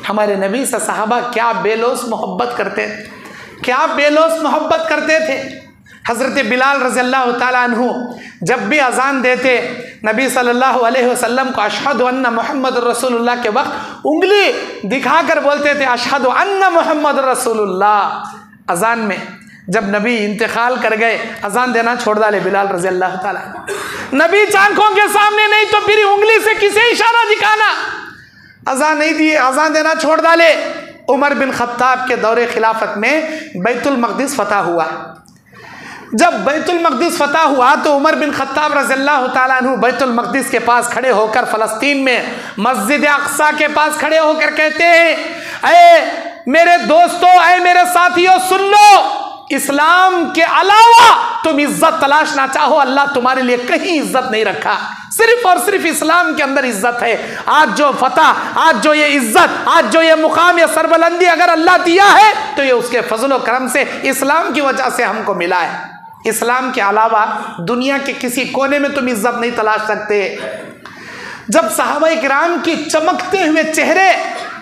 हमारे नबी से सहाबा क्या बेलोस मोहब्बत करते थे, क्या बेलोस मोहब्बत करते थे। हज़रत बिलाल रज़ी अल्लाह ताला अन्हु जब भी अजान देते नबी सल्लल्लाहु अलैहि वसल्लम को अशहदु अन्ना मुहम्मद रसूलुल्लाह के वक्त उंगली दिखाकर बोलते थे अशहदु अन्ना मुहम्मद रसूलुल्लाह। अजान में जब नबी इंतकाल कर गए अजान देना छोड़ डाले बिलाल रज़ी अल्लाह ताला। नबी आंखों के सामने नहीं तो फिर उंगली से किसे इशारा दिखाना, अजान नहीं दिए, अजान देना छोड़ डाले। उमर बिन खत्ताब के दौरे खिलाफत में बैतुल मक़दिस फतह हुआ। जब बैतुल मक़दिस फतह हुआ तो उमर बिन खत्ताब रज़ियल्लाहु ताला अन्हु बैतुल मक़दिस के पास खड़े होकर फ़लस्तीन में मस्जिद अक़सा के पास खड़े होकर कहते हैं, अरे मेरे दोस्तों, अरे मेरे साथियों, सुन लो, इस्लाम के अलावा तुम इज्जत तलाश ना चाहो, अल्लाह तुम्हारे लिए कहीं इज्जत नहीं रखा, सिर्फ और सिर्फ इस्लाम के अंदर इज्जत है। आज जो फतह, आज जो ये इज्जत, आज जो ये मुकाम, ये सरबलंदी अगर अल्लाह दिया है तो ये उसके फजल व करम से, इस्लाम की वजह से हमको मिला है। इस्लाम के अलावा दुनिया के किसी कोने में तुम इज्जत नहीं तलाश सकते। जब सहाबाए किराम की चमकते हुए चेहरे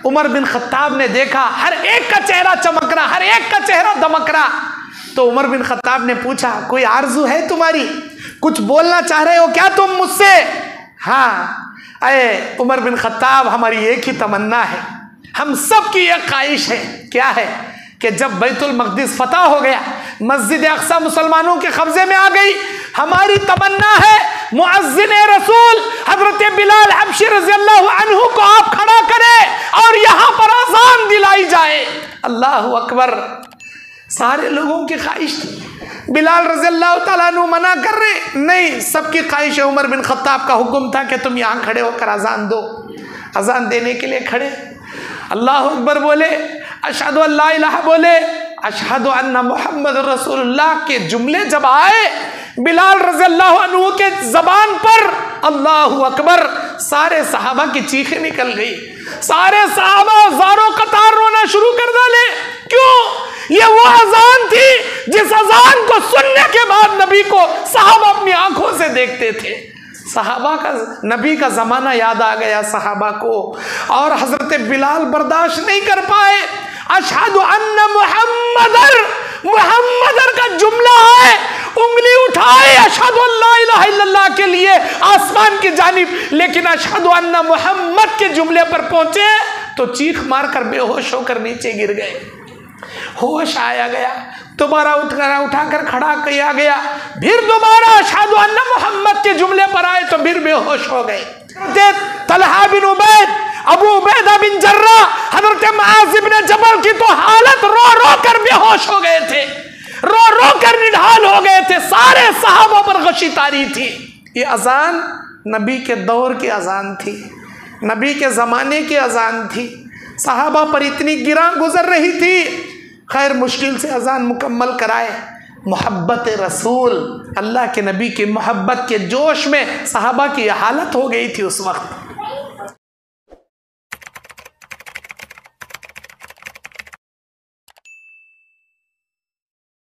उमर बिन खत्ताब ने देखा, हर एक का चेहरा चमक रहा, हर एक का चेहरा दमक रहा, तो उमर बिन खत्ताब ने पूछा, कोई आरजू है तुम्हारी, कुछ बोलना चाह रहे हो क्या तुम मुझसे? हाँ, अरे उमर बिन खत्ताब, हमारी एक ही तमन्ना है, हम सब की एक ख्वाहिश है। क्या है? कि जब बैतुल मक़दिस फतह हो गया, मस्जिद अक़सा मुसलमानों के कब्जे में आ गई, हमारी तमन्ना है मुअज्जिन रसूल हज़रत बिलाल हबशी रज़ियल्लाहु अन्हु को आप खड़ा करें और यहाँ पर अज़ान दिलाई जाए। अल्लाहु अकबर। सारे लोगों की ख्वाहिश थी, बिलाल रज़ियल्लाहु ताला अन्हु मना कर रहे नहीं, सबकी ख्वाहिश है। उमर बिन खत्ताब का हुक्म था कि तुम यहाँ खड़े होकर अज़ान दो। अज़ान देने के लिए खड़े, अल्लाहु अकबर बोले, अशहदु अल्ला इलाहा बोले, अशहदु अन्ना मुहम्मद रसूलुल्लाह के जुमले जब आए बिलाल रज़ियल्लाहु अन्हु के ज़बान पर, अल्लाहु अकबर, सारे सहाबा की चीखें निकल गई। सारे सहाबा ज़ारो कतार रोना शुरू कर डाले। क्यों? ये वो अजान थी जिस अजान को सुनने के बाद नबी को सहाबा अपनी आंखों से देखते थे। सहाबा का, नबी का ज़माना याद आ गया सहाबा को, और हज़रत बिलाल बर्दाश्त नहीं कर पाए। अशहदु अन्ना मुहम्मदर, मुहम्मदर का जुमला है, उंगली उठाए अशहदु अल्ला इलाहा इल्लल्लाह के लिए आसमान की जानिब, लेकिन अशहदु अन्ना मुहम्मद के जुमले पर पहुंचे तो चीख मारकर बेहोश होकर नीचे गिर गए। होश आया गया, दोबारा उठाकर खड़ा किया गया, फिर दोबारा अशहदु अन्ना मुहम्मद के जुमले पर आए तो फिर बेहोश हो गए। तलहा बिन उबैद, अबू उबैदा बिन जर्रा, हज़रत मुआज़ इब्न जबल की तो हालत रो रो कर बेहोश हो गए थे, रो रो कर निढाल हो गए थे। सारे सहाबा पर गशी तारी थी। ये अजान नबी के दौर की अजान थी, नबी के ज़माने की अजान थी। सहाबा पर इतनी गिरा गुजर रही थी, खैर मुश्किल से अजान मुकम्मल कराए। मोहब्बत रसूल, अल्लाह के नबी की मोहब्बत के जोश में सहाबा की हालत हो गई थी उस वक्त।